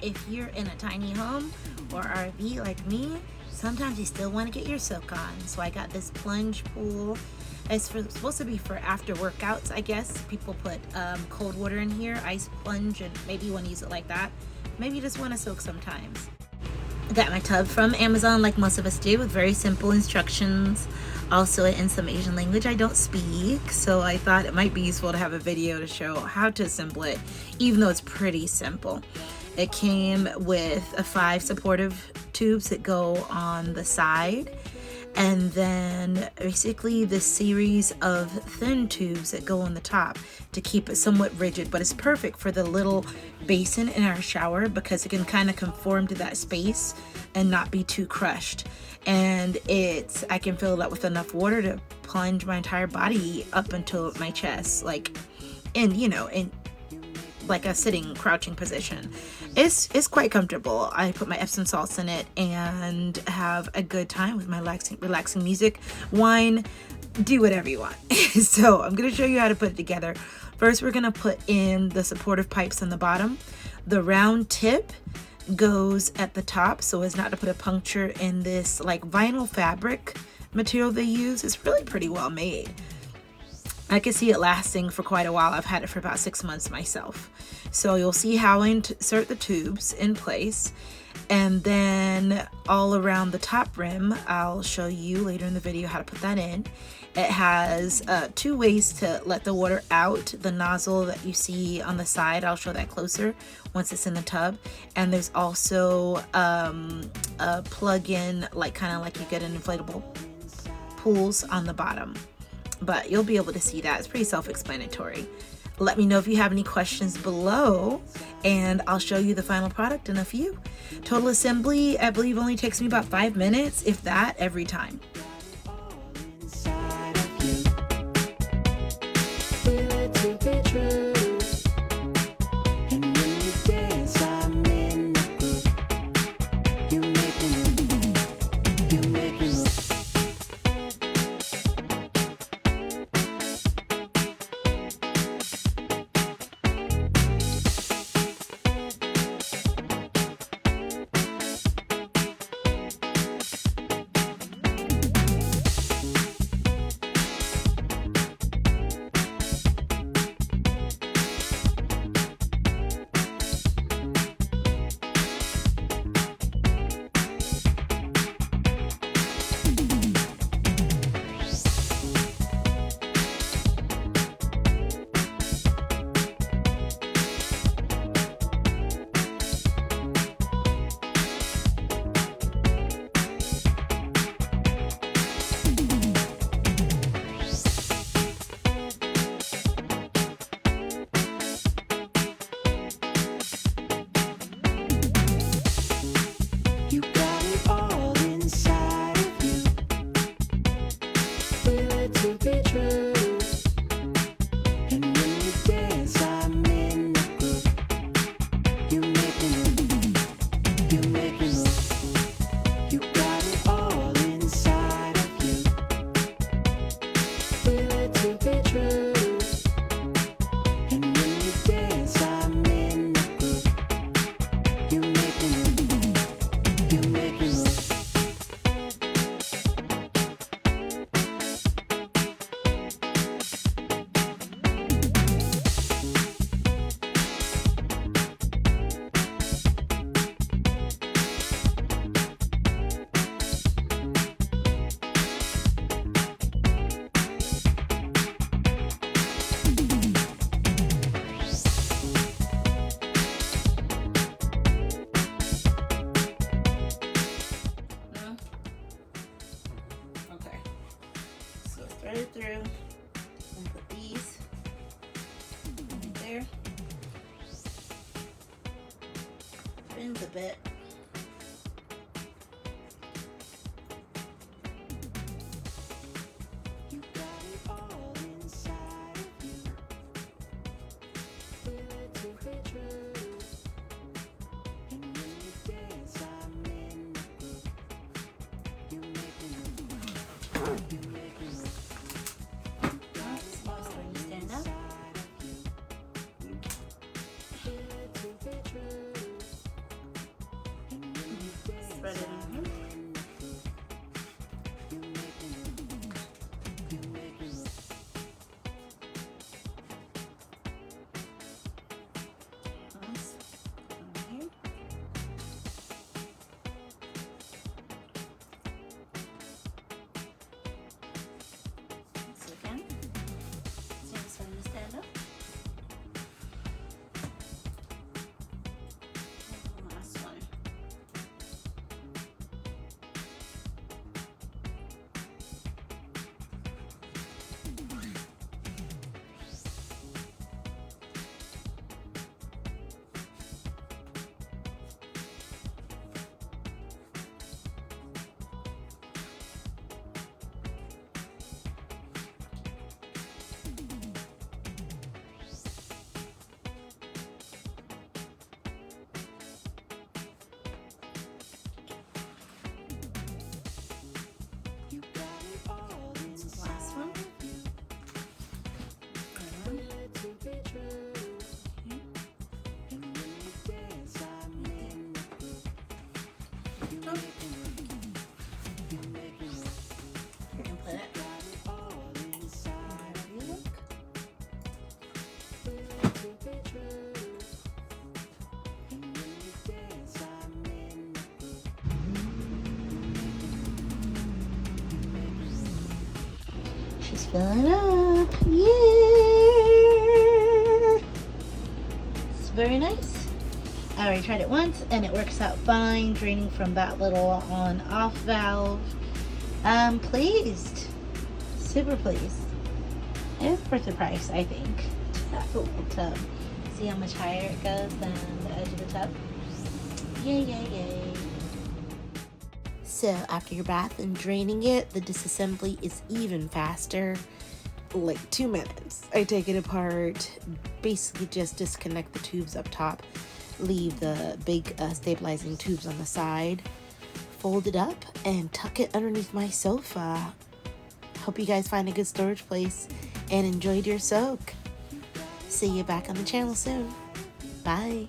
if you're in a tiny home or RV like me, sometimes you still want to get your soak on. So I got this plunge pool. It's supposed to be for after workouts, I guess. People put cold water in here, ice plunge, and maybe you want to use it like that. Maybe you just want to soak sometimes. I got my tub from Amazon like most of us do, with very simple instructions. Also in some Asian language I don't speak, so I thought it might be useful to have a video to show how to assemble it, even though it's pretty simple. It came with 5 supportive tubes that go on the side, and then basically this series of thin tubes that go on the top to keep it somewhat rigid. But it's perfect for the little basin in our shower because it can kind of conform to that space and not be too crushed. And I can fill it up with enough water to plunge my entire body up until my chest, like in like a sitting, crouching position. It's quite comfortable. I put my Epsom salts in it and have a good time with my relaxing music, wine, do whatever you want. So I'm going to show you how to put it together. First, we're going to put in the supportive pipes on the bottom. The round tip goes at the top so as not to put a puncture in this like vinyl fabric material they use. It's really pretty well made. I can see it lasting for quite a while. I've had it for about 6 months myself. So you'll see how I insert the tubes in place. And then all around the top rim, I'll show you later in the video how to put that in. It has 2 ways to let the water out. The nozzle that you see on the side, I'll show that closer once it's in the tub. And there's also a plug-in, like kind of like you get in inflatable pools on the bottom. But you'll be able to see that. It's pretty self-explanatory. Let me know if you have any questions below, and I'll show you the final product in a few. Total assembly, I believe, only takes me about 5 minutes, if that, every time. Right through and put these right there. Bends a bit. Okay. Here, and put it. She's filling up. Yeah. It's very nice. I already tried it once and it works out fine, draining from that little on-off valve. I'm pleased. Super pleased. It's worth the price, I think. That little tub. See how much higher it goes than the edge of the tub? Yay, yay, yay. So after your bath and draining it, the disassembly is even faster. Like 2 minutes. I take it apart, basically just disconnect the tubes up top, leave the big stabilizing tubes on the side, fold it up, and tuck it underneath my sofa. Hope you guys find a good storage place and enjoyed your soak. See you back on the channel soon. Bye.